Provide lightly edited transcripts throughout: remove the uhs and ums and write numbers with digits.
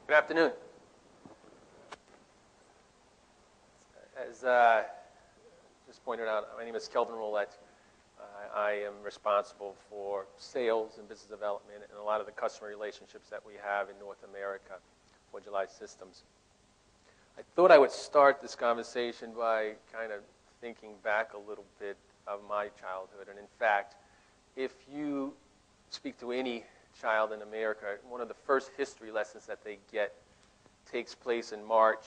Good afternoon. As just pointed out, my name is Kelvin Rowlette. I am responsible for sales and business development and a lot of the customer relationships that we have in North America for July Systems. I thought I would start this conversation by kind of thinking back a little bit of my childhood. And in fact, if you speak to any child in America, one of the first history lessons that they get takes place in March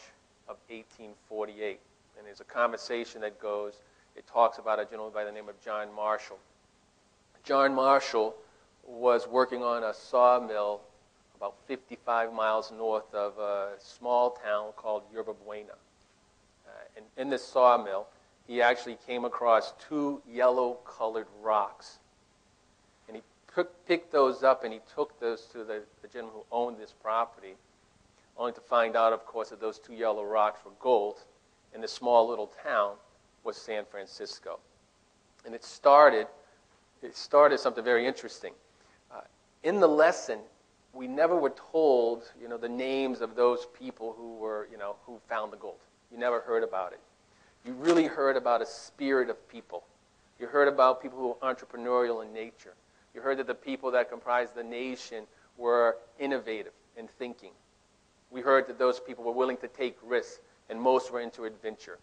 of 1848. And there's a conversation that goes, it talks about a gentleman by the name of John Marshall. John Marshall was working on a sawmill about 55 miles north of a small town called Yerba Buena. And in this sawmill, he actually came across two yellow-colored rocks. And he picked those up and he took those to the gentleman who owned this property, only to find out, of course, that those two yellow rocks were gold, and this small little town was San Francisco. And it started something very interesting. In the lesson, we never were told, the names of those people who found the gold. You never heard about it. You really heard about a spirit of people. You heard about people who were entrepreneurial in nature. You heard that the people that comprised the nation were innovative in thinking. We heard that those people were willing to take risks, and most were into adventure.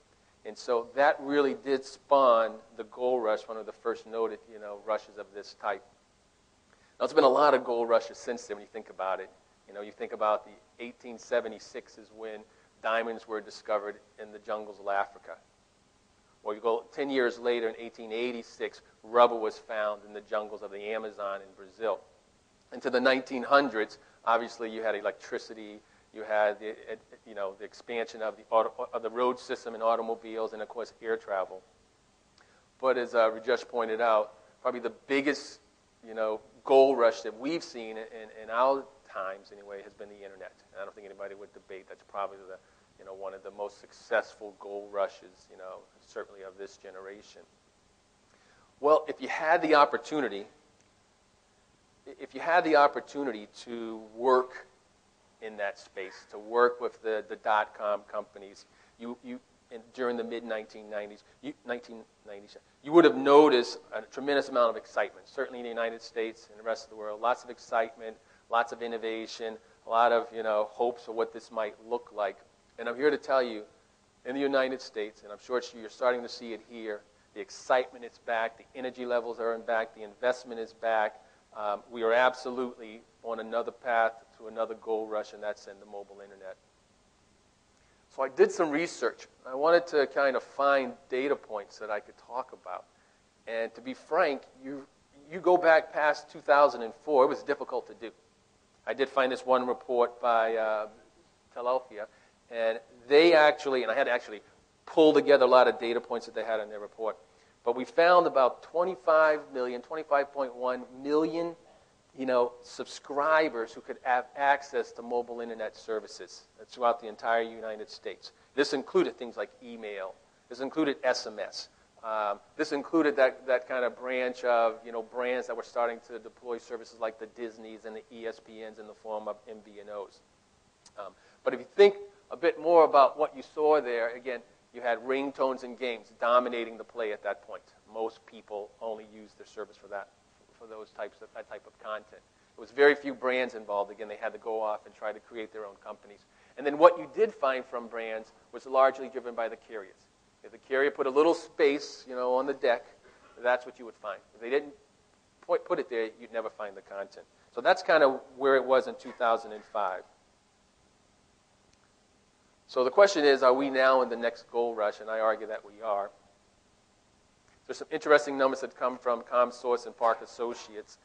And so that really did spawn the gold rush, one of the first noted, rushes of this type. Now, there's been a lot of gold rushes since then when you think about it. You think about the 1876 is when diamonds were discovered in the jungles of Africa. Or you go 10 years later, in 1886, rubber was found in the jungles of the Amazon in Brazil. Into the 1900s, obviously you had electricity, you had the expansion of the road system and automobiles, and of course air travel. But as Rajesh pointed out, probably the biggest gold rush that we've seen in our times anyway has been the internet. And I don't think anybody would debate that's probably one of the most successful gold rushes, certainly of this generation. Well, if you had the opportunity to work in that space, to work with the dot-com companies, during the mid-1990s, you would have noticed a tremendous amount of excitement, certainly in the United States and the rest of the world. Lots of excitement, lots of innovation, a lot of hopes for what this might look like. And I'm here to tell you, in the United States, and I'm sure you're starting to see it here, the excitement is back, the energy levels are back, the investment is back. We are absolutely on another path to another gold rush, and that's in the mobile internet. So I did some research. I wanted to kind of find data points that I could talk about. And to be frank, you go back past 2004, it was difficult to do. I did find this one report by Philadelphia, and they actually, and I had to actually pull together a lot of data points that they had in their report, but we found about 25.1 million subscribers who could have access to mobile internet services throughout the entire United States. This included things like email. This included SMS. This included that kind of branch of brands that were starting to deploy services like the Disneys and the ESPNs in the form of MVNOs. But if you think a bit more about what you saw there, again, you had ringtones and games dominating the play at that point. Most people only used their service for that type of content. There was very few brands involved. Again, they had to go off and try to create their own companies. And then what you did find from brands was largely driven by the carriers. If the carrier put a little space, on the deck, that's what you would find. If they didn't put it there, you'd never find the content. So that's kind of where it was in 2005. So the question is, are we now in the next gold rush? And I argue that we are. There's some interesting numbers that come from ComSource and Park Associates.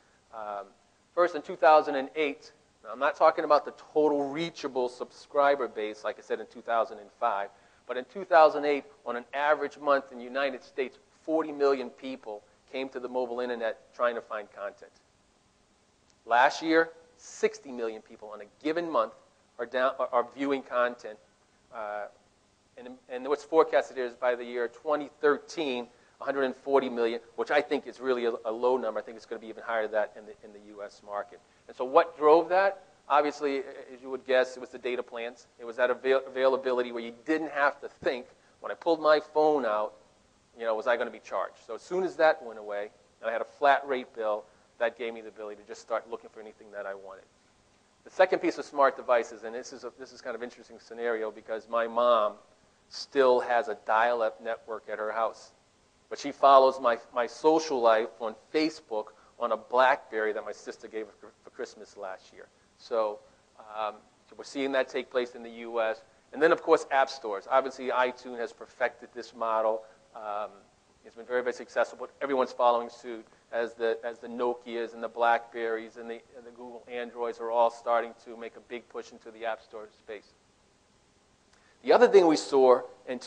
First, in 2008, now I'm not talking about the total reachable subscriber base, like I said, in 2005, but in 2008, on an average month in the United States, 40 million people came to the mobile internet trying to find content. Last year, 60 million people on a given month are viewing content. And what's forecasted is by the year 2013, 140 million, which I think is really a low number. I think it's going to be even higher than that in the U.S. market. And so what drove that? Obviously, as you would guess, it was the data plans. It was that availability where you didn't have to think, when I pulled my phone out, was I going to be charged? So as soon as that went away, and I had a flat rate bill, that gave me the ability to just start looking for anything that I wanted. The second piece of smart devices, and this is kind of an interesting scenario because my mom still has a dial-up network at her house. But she follows my social life on Facebook on a BlackBerry that my sister gave her for Christmas last year. So we're seeing that take place in the U.S. And then, of course, app stores. Obviously, iTunes has perfected this model. It's been very, very successful, but everyone's following suit as the Nokias and the BlackBerries and the Google Androids are all starting to make a big push into the app store space. The other thing we saw in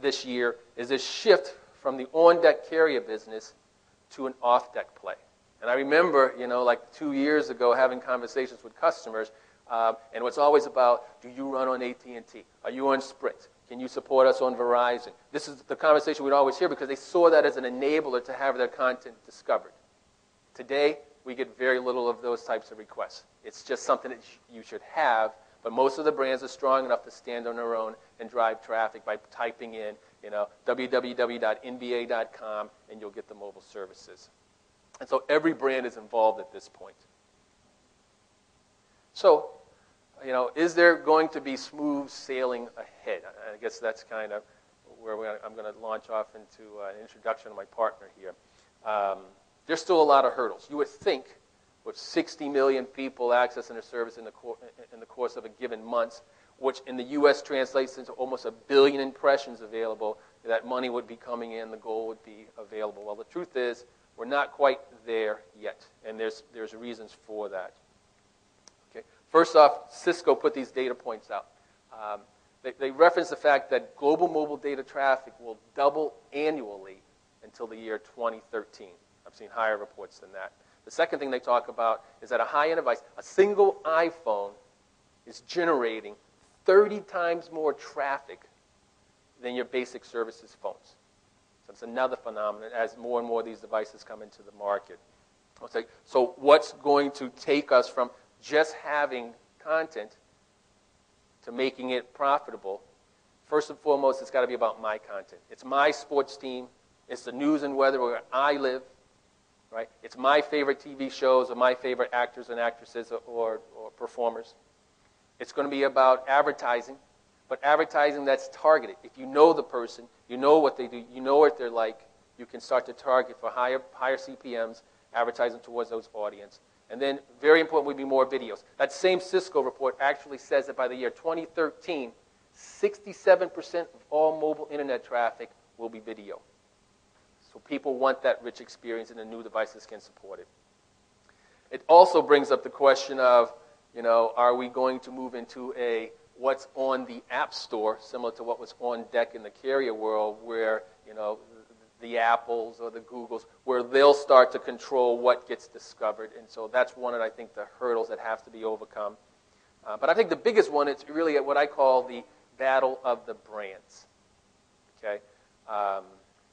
this year is this shift from the on-deck carrier business to an off-deck play. And I remember, like 2 years ago, having conversations with customers, and it's always about, do you run on AT&T? Are you on Sprint? Can you support us on Verizon? This is the conversation we'd always hear because they saw that as an enabler to have their content discovered. Today, we get very little of those types of requests. It's just something that you should have, but most of the brands are strong enough to stand on their own and drive traffic by typing in, www.nba.com, and you'll get the mobile services. And so every brand is involved at this point. So, is there going to be smooth sailing ahead? I guess that's kind of where I'm going to launch off into an introduction of my partner here. There's still a lot of hurdles. You would think with 60 million people accessing their service in the course of a given month, which in the U.S. translates into almost 1 billion impressions available, that money would be coming in, the goal would be available. Well, the truth is, we're not quite there yet, and there's reasons for that. Okay. First off, Cisco put these data points out. They reference the fact that global mobile data traffic will double annually until the year 2013. I've seen higher reports than that. The second thing they talk about is that a high-end device, a single iPhone, is generating 30 times more traffic than your basic services phones. So it's another phenomenon as more and more of these devices come into the market. So what's going to take us from just having content to making it profitable? First and foremost, it's got to be about my content. It's my sports team. It's the news and weather where I live. Right? It's my favorite TV shows or my favorite actors and actresses or performers. It's going to be about advertising, but advertising that's targeted. If you know the person, you know what they do, you know what they're like, you can start to target for higher CPMs, advertising towards those audience. And then, very important, would be more videos. That same Cisco report actually says that by the year 2013, 67% of all mobile internet traffic will be video. So people want that rich experience, and the new devices can support it. It also brings up the question of, are we going to move into what's on the App Store, similar to what was on deck in the carrier world, where, the Apples or the Googles, where they'll start to control what gets discovered. And so that's one of, I think, the hurdles that have to be overcome. But I think the biggest one is really what I call the battle of the brands. Okay?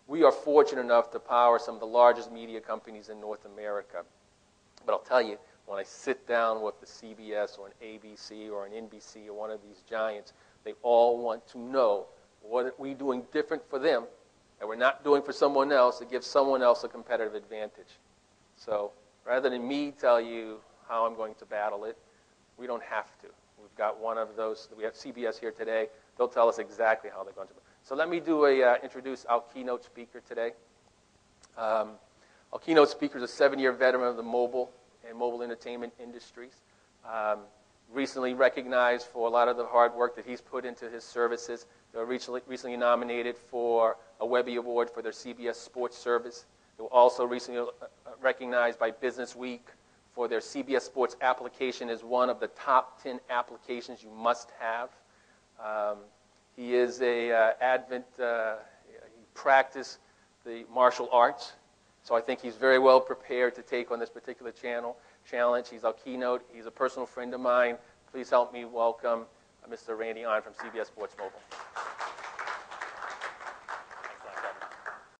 We are fortunate enough to power some of the largest media companies in North America. But I'll tell you, when I sit down with the CBS or an ABC or an NBC or one of these giants, they all want to know what are we doing different for them that we're not doing for someone else that gives someone else a competitive advantage. So rather than me tell you how I'm going to battle it, we don't have to. We've got one of those. We have CBS here today. They'll tell us exactly how they're going to. So let me introduce our keynote speaker today. Our keynote speaker is a 7-year veteran of the mobile and mobile entertainment industries. Recently recognized for a lot of the hard work that he's put into his services. They were recently nominated for a Webby Award for their CBS Sports service. They were also recently recognized by Business Week for their CBS Sports application as one of the top 10 applications you must have. He is he practiced the martial arts, so I think he's very well prepared to take on this particular challenge. He's our keynote. He's a personal friend of mine. Please help me welcome Mr. Randy Ahn from CBS Sports Mobile.